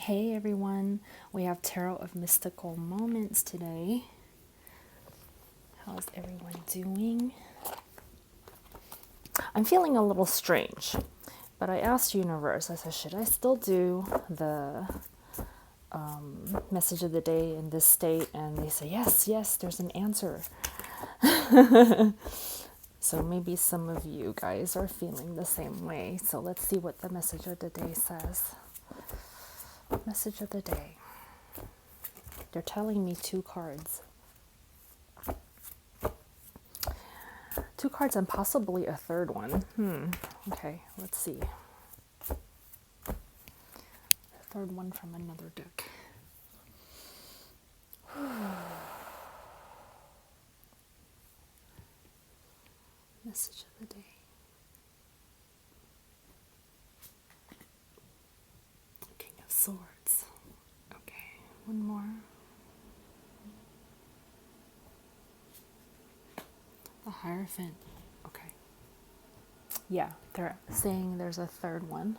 Hey everyone, we have Tarot of Mystical Moments today. How's everyone doing? I'm feeling a little strange, but I asked Universe, I said, should I still do the message of the day in this state? And they say, yes, there's an answer. So maybe some of you guys are feeling the same way. So let's see what the message of the day says. Message of the day. They're telling me two cards. Two cards and possibly a third one. Okay, let's see. The third one from another deck. Message of the day. King of Swords. Okay, one more. The Hierophant. Okay. Yeah, they're saying there's a third one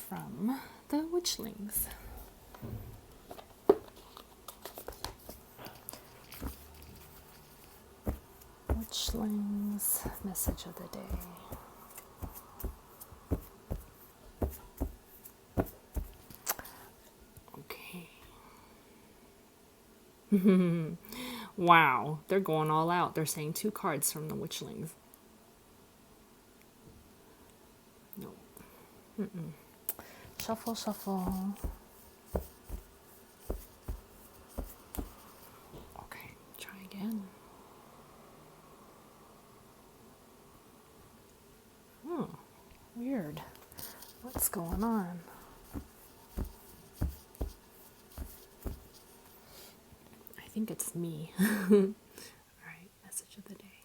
from the Witchlings. Witchlings, message of the day. Okay. Wow, they're going all out. They're saying two cards from the Witchlings. Nope. Shuffle, shuffle. Okay, try again. Weird. What's going on? I think it's me. Alright, message of the day.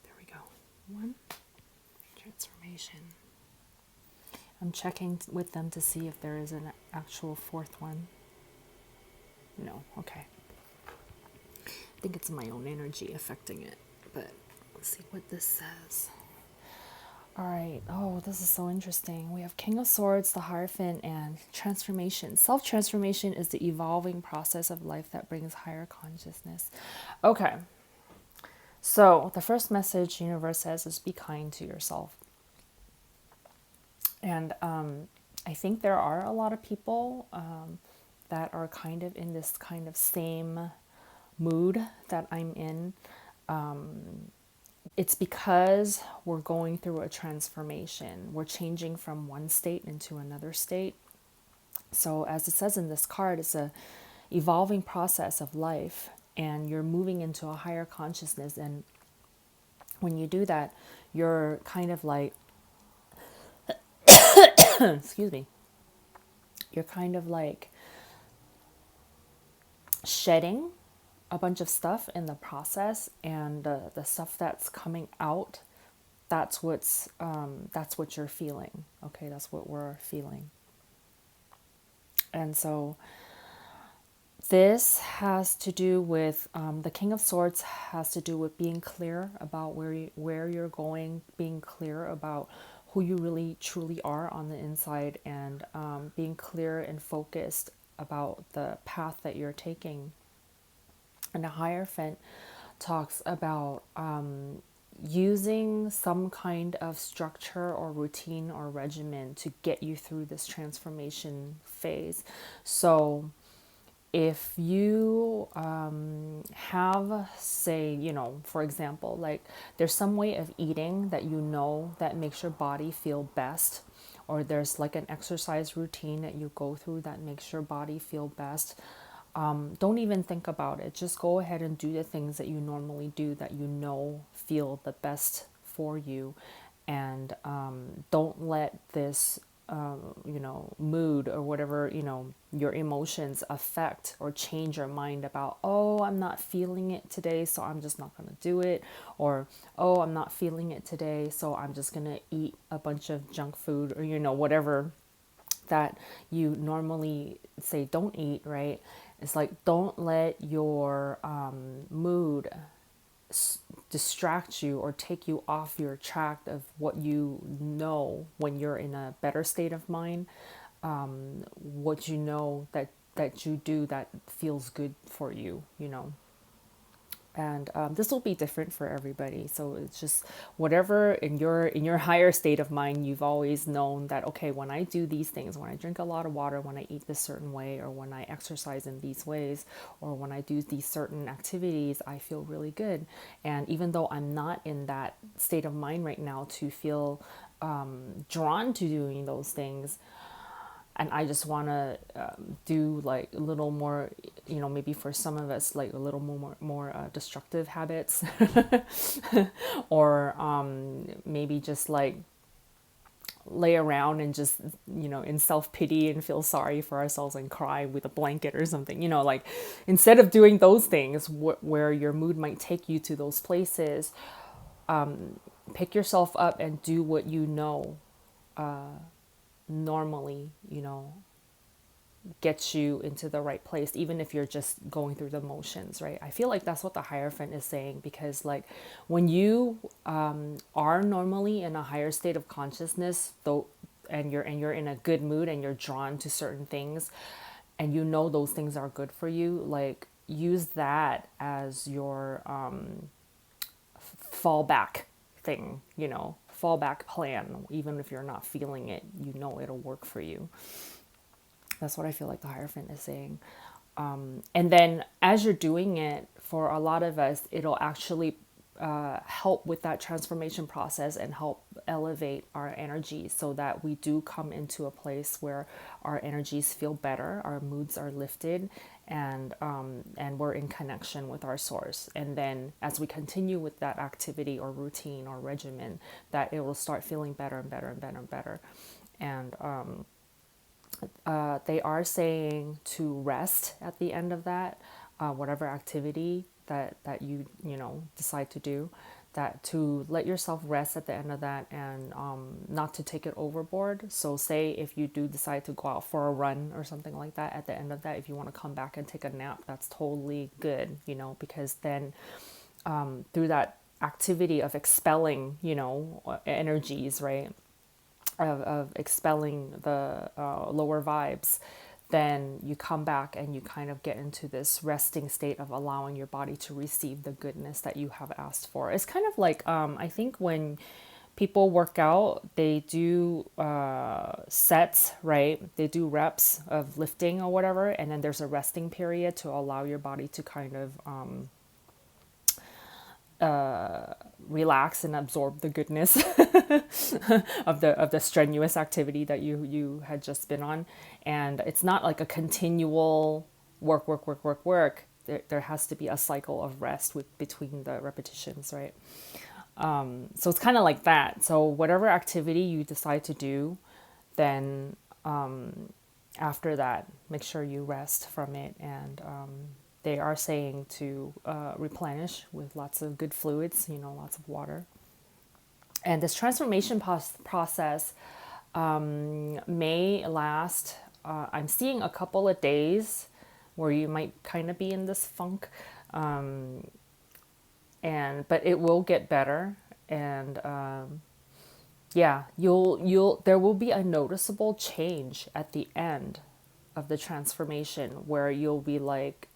There we go. One, transformation. I'm checking with them to see if there is an actual fourth one. No, okay. I think it's my own energy affecting it, but let's see what this says. All right. Oh, this is so interesting. We have King of Swords, the Hierophant, and transformation. Self-transformation is the evolving process of life that brings higher consciousness. Okay. So the first message Universe says is be kind to yourself. And I think there are a lot of people that are kind of in this kind of same mood that I'm in. It's because we're going through a transformation. We're changing from one state into another state. So as it says in this card, it's a evolving process of life, and you're moving into a higher consciousness. And when you do that, you're kind of like, excuse me, you're kind of like shedding a bunch of stuff in the process, and the stuff that's coming out, that's what you're feeling. Okay, that's what we're feeling. And so this has to do with the King of Swords has to do with being clear about where you're going, being clear about who you really truly are on the inside, and being clear and focused about the path that you're taking. And the Hierophant talks about using some kind of structure or routine or regimen to get you through this transformation phase. So if you have, say, for example, like there's some way of eating that that makes your body feel best, or there's like an exercise routine that you go through that makes your body feel best. Don't even think about it. Just go ahead and do the things that you normally do that feel the best for you. And don't let this, mood or whatever, your emotions affect or change your mind about, oh, I'm not feeling it today, so I'm just not going to do it. Or, oh, I'm not feeling it today, so I'm just going to eat a bunch of junk food, or, whatever that you normally say don't eat, right? It's like, don't let your mood distract you or take you off your track of what you know when you're in a better state of mind, what you know that you do that feels good for you, you know. And this will be different for everybody, so it's just whatever in your higher state of mind you've always known that, okay, when I do these things, when I drink a lot of water, when I eat this certain way, or when I exercise in these ways, or when I do these certain activities, I feel really good. And even though I'm not in that state of mind right now to feel drawn to doing those things, and I just want to do like a little more, you know, maybe for some of us, like a little more destructive habits, or maybe just like lay around and just, you know, in self-pity and feel sorry for ourselves and cry with a blanket or something, you know, like instead of doing those things where your mood might take you to those places, pick yourself up and do what you know normally, you know, gets you into the right place, even if you're just going through the motions, right? I feel like that's what the Hierophant is saying, because like when you are normally in a higher state of consciousness, though, and you're in a good mood and you're drawn to certain things, and you know those things are good for you, like use that as your fallback thing, you know, fallback plan. Even if you're not feeling it, you know it'll work for you. That's what I feel like the Hierophant is saying. And then as you're doing it, for a lot of us, it'll actually help with that transformation process and help elevate our energy, so that we do come into a place where our energies feel better, our moods are lifted, and we're in connection with our source. And then as we continue with that activity or routine or regimen, that it will start feeling better and better and better and better. And they are saying to rest at the end of that, whatever activity that you know decide to do, that to let yourself rest at the end of that, and not to take it overboard. So say if you do decide to go out for a run or something like that, at the end of that, if you want to come back and take a nap, that's totally good, you know, because then through that activity of expelling, you know, energies, right, of expelling the lower vibes, then you come back and you kind of get into this resting state of allowing your body to receive the goodness that you have asked for. It's kind of like, I think when people work out, they do sets, right? They do reps of lifting or whatever, and then there's a resting period to allow your body to kind of relax and absorb the goodness of the strenuous activity that you had just been on. And it's not like a continual work. There has to be a cycle of rest between the repetitions, right? So it's kind of like that. So whatever activity you decide to do, then after that, make sure you rest from it. And they are saying to replenish with lots of good fluids, you know, lots of water. And this transformation process may last, I'm seeing a couple of days where you might kind of be in this funk. But it will get better. And yeah, there will be a noticeable change at the end of the transformation, where you'll be like,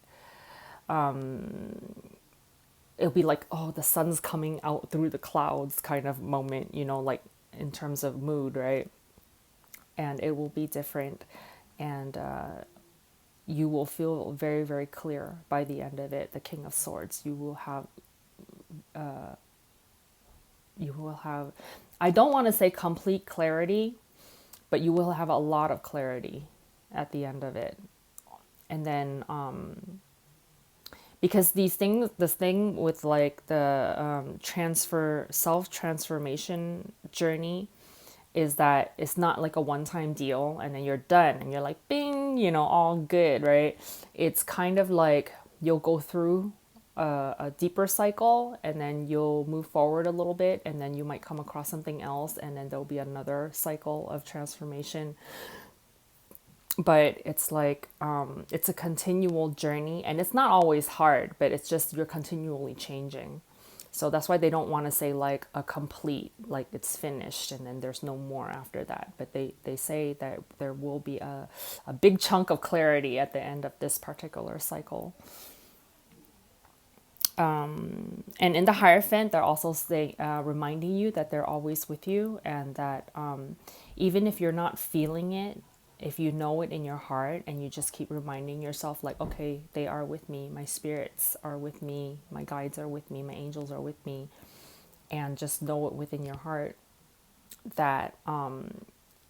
it'll be like, oh, the sun's coming out through the clouds kind of moment, you know, like in terms of mood, right? And it will be different, and you will feel very, very clear by the end of it. The King of Swords, you will have, I don't want to say complete clarity, but you will have a lot of clarity at the end of it. And then because this thing with like the self-transformation journey is that it's not like a one-time deal and then you're done and you're like, bing, you know, all good, right? It's kind of like you'll go through a deeper cycle, and then you'll move forward a little bit, and then you might come across something else, and then there'll be another cycle of transformation. But it's like, it's a continual journey, and it's not always hard, but it's just you're continually changing. So that's why they don't want to say like a complete, like it's finished and then there's no more after that. But they say that there will be a big chunk of clarity at the end of this particular cycle. And in the Hierophant, they're also reminding you that they're always with you, and that even if you're not feeling it, if you know it in your heart and you just keep reminding yourself, like, okay, they are with me, my spirits are with me, my guides are with me, my angels are with me, and just know it within your heart that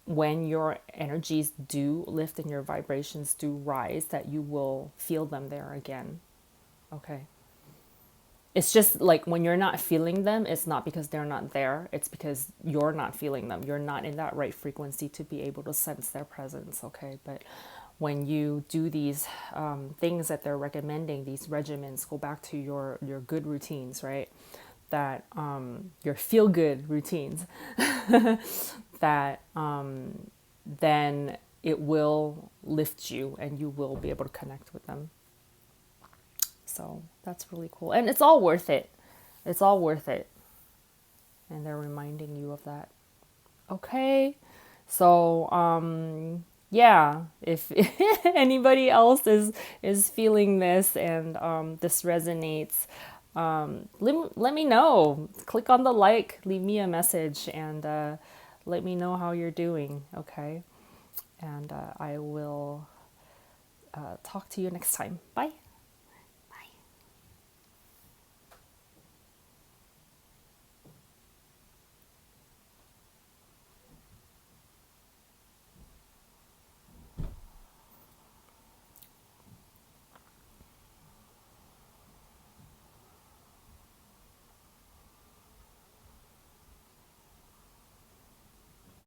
when your energies do lift and your vibrations do rise, that you will feel them there again. Okay. It's just like when you're not feeling them, it's not because they're not there. It's because you're not feeling them. You're not in that right frequency to be able to sense their presence. Okay. But when you do these things that they're recommending, these regimens, go back to your good routines, right? That your feel good routines, that then it will lift you and you will be able to connect with them. So that's really cool. And it's all worth it. It's all worth it. And they're reminding you of that. Okay. So, yeah, if anybody else is feeling this and this resonates, let me know. Click on the like, leave me a message, and let me know how you're doing. Okay. And I will talk to you next time. Bye.